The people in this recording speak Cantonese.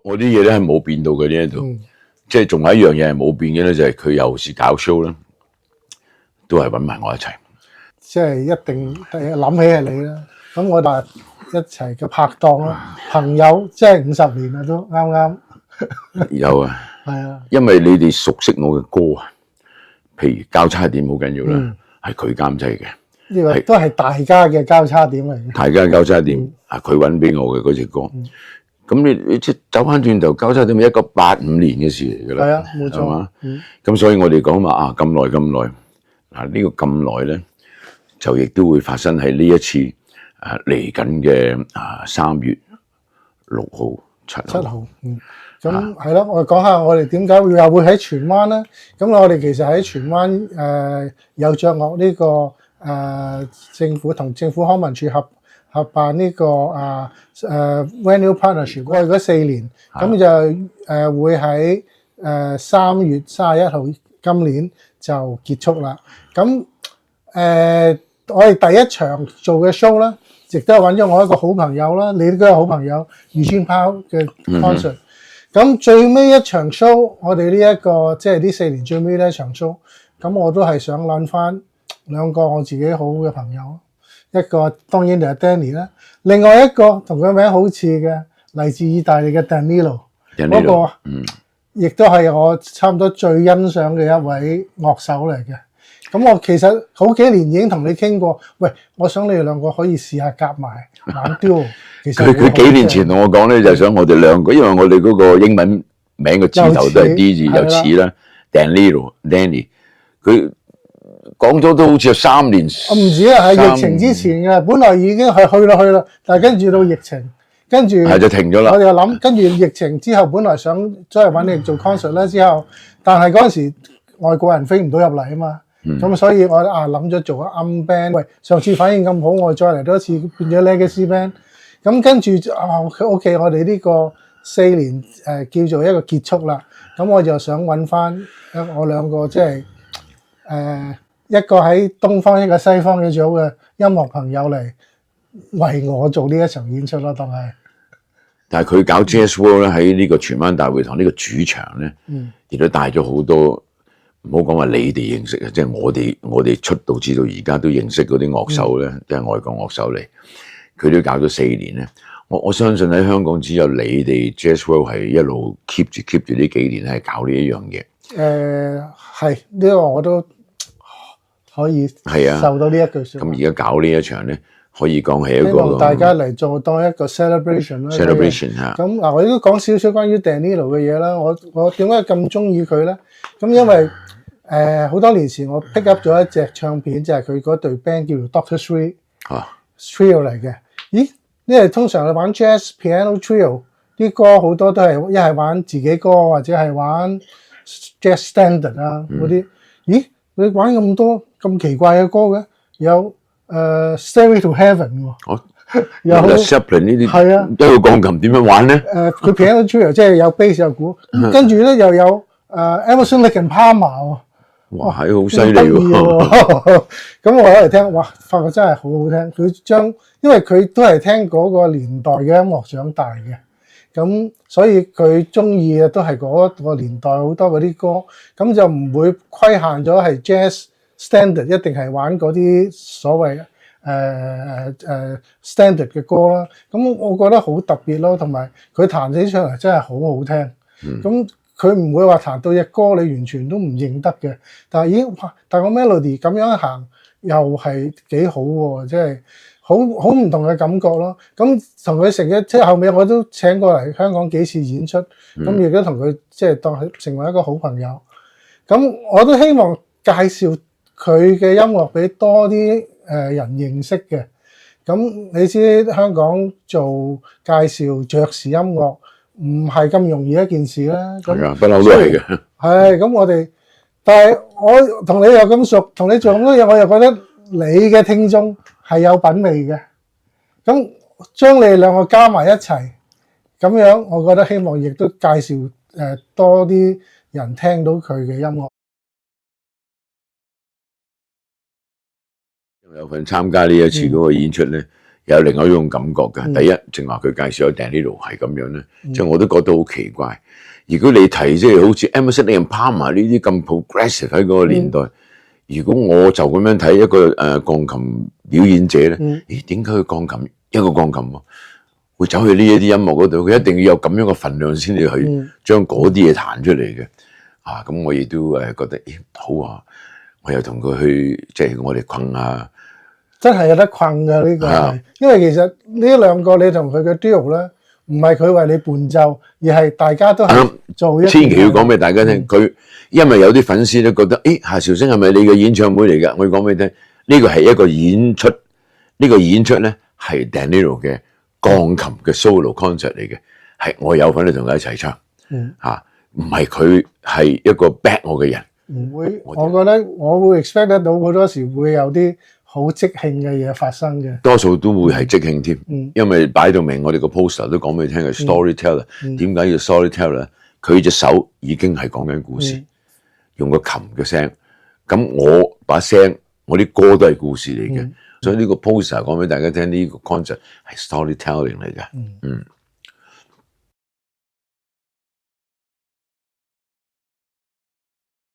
我啲嘢咧係冇變到嘅呢度，即係仲有一樣嘢係冇變嘅咧，就係佢有時搞 show 咧，都係揾埋我一齊。即係一定諗起係你啦。咁我哋一齊嘅拍檔啦，朋友，即係50年啦，都啱啱。有啊，係啊，因為你哋熟悉我嘅歌啊，譬如交叉點好緊要啦，係佢監製嘅。呢個都係大家嘅交叉點嚟嘅。大家嘅交叉點啊，佢揾俾我嘅嗰隻歌。咁你即係走翻轉頭，交叉點係1985年嘅事嚟㗎啦。係啊，冇錯。係嘛？咁所以我哋講話啊，咁耐嗱，呢個咁耐咧，就亦都會發生喺呢一次嚟緊嘅3月6號、7號。咁係咯，我講下我哋點解又會喺荃灣咧？咁我哋其實喺荃灣有著落呢個政府同政府康文署合辦呢個Venue Partnership 過去嗰4年，咁就會喺3月31號今年就結束啦。咁我哋第一場做嘅 show 咧，亦都係揾咗我一個好朋友啦，你都係好朋友余千拋嘅 concert。咁最尾一場 show，我哋呢一個即係呢4年最尾呢一場 show，咁我都係想揾翻2個我自己好嘅朋友，一個當然就係 Danny 啦，另外一個同佢名好似嘅嚟自意大利嘅 Danilo， 嗰個亦都係我差唔多最欣賞嘅一位樂手嚟嘅。咁我其實好幾年已經同你傾過，喂，我想你哋2個可以試下夾埋玩 duo。其實佢幾年前同我講咧，就係想我哋2個，因為我哋嗰個英文名嘅字頭都係 D 字，又似啦 Danny，佢講咗都好似有3年。我唔止啊，係疫情之前嘅，本來已經係去啦，但係跟住到疫情，跟住係就停咗啦。我哋又諗，跟住疫情之後，本來想再揾你做 concert 咧，之後，但係嗰陣時外國人飛唔到入嚟啊嘛。咁所以我諗咗做個暗 band， 喂，上次反應咁好，我再嚟多一次變咗 legacy band。咁跟住OK， 我哋呢個4年叫做一個結束啦。咁我就想揾翻我2個即係一個喺東方，一個西方嘅組嘅音樂朋友嚟為我做呢一場演出咯，當係。但係佢搞 Jazz World 咧，喺呢個荃灣大會堂呢個主場咧，亦都帶咗好多。唔好講話你哋認識啊，即係我哋出道至到而家都認識嗰啲樂手咧，即係外國樂手嚟，佢都搞咗4年咧。我相信喺香港只有你哋 Jazz World 係一路 keep 住呢幾年係搞呢一樣嘢。係呢個我都可以受到呢一句説話。咁而家搞呢一場咧，可以講係一個希望大家嚟做當一個 celebration 啦。celebration 嚇。咁嗱，我都講少少關於 Danilo 嘅嘢啦。我點解咁中意佢咧？咁因為好多年前我 pick up 咗一隻唱片，就係佢嗰隊 band 叫做 Dr. Three Trio 嚟嘅。咦？因為通常你玩 jazz piano trio 啲歌好多都係一係玩自己歌，或者係玩 jazz standard 啊嗰啲。咦？你玩咁多咁奇怪嘅歌嘅？有Stairway to Heaven 喎。有 Zeppelin 呢啲係啊，一個鋼琴點樣玩咧？佢 piano trio 即係有 bass 有鼓，跟住咧又有Emerson Lake and Palmer 喎。哇，係好犀利喎！咁我攞嚟聽，哇，發覺真係好好聽。佢因為佢都係聽嗰個年代嘅音樂長大嘅，咁所以佢中意嘅都係嗰個年代好多嗰啲歌，咁就唔會規限咗係 jazz standard， 一定係玩嗰啲所謂standard 嘅歌啦。咁我覺得好特別咯，同埋佢彈起上嚟真係好好聽。咁佢唔會話彈到隻歌你完全都唔認得嘅，但係但個 melody 咁樣行又係幾好喎，即係好唔同嘅感覺咯。咁同佢成日即係後尾我都請過嚟香港幾次演出，咁亦都同佢即係當佢成為一個好朋友。咁我都希望介紹佢嘅音樂俾多啲人認識嘅。咁你知香港做介紹爵士音樂唔係咁容易一件事啦，係啊，不嬲都係嘅。係咁但係我同你又咁熟，同你做咁多嘢，我又覺得你嘅聽眾係有品味嘅。咁將你哋2個加埋一齊，咁樣我覺得希望亦都介紹多啲人聽到佢嘅音樂。有份參加呢一次嗰個演出咧，有另外一種感覺嘅。第一，正話佢介紹咗 Danilo 係咁樣咧，即係我都覺得好奇怪。如果你提即係好似 Emerson Lake and Palmer 呢啲咁 progressive 喺嗰個年代，如果我就咁樣睇一個鋼琴表演者咧，咦點解佢一個鋼琴會走去呢一啲音樂嗰度？佢一定要有咁樣嘅份量先至去將嗰啲嘢彈出嚟嘅。咁我亦都覺得好啊！我又同佢去即係我哋困下，真係有得困㗎呢個係，因為其實呢兩個你同佢嘅 duo 咧，唔係佢為你伴奏，而係大家都係做一。千祈要講俾大家聽，佢因為有啲粉絲都覺得，夏韶聲係咪你嘅演唱會嚟㗎？我要講俾你聽，呢個係一個演出，呢個演出咧係 Danilo 嘅鋼琴嘅 solo concert 嚟嘅，係我有份去同佢一齊唱，唔係佢係一個 back 我嘅人。唔會，我覺得我會 expect 得到好多時會有啲好即興嘅嘢發生嘅。多數都會係即興添，因為擺到明我哋個 poster 都講俾你聽係 storyteller。點解要 storyteller？佢隻手已經係講緊故事，用個琴嘅聲。咁我把聲，我啲歌都係故事嚟嘅，所以呢個 poster 講俾大家聽，呢個 concept 係 storytelling 嚟嘅。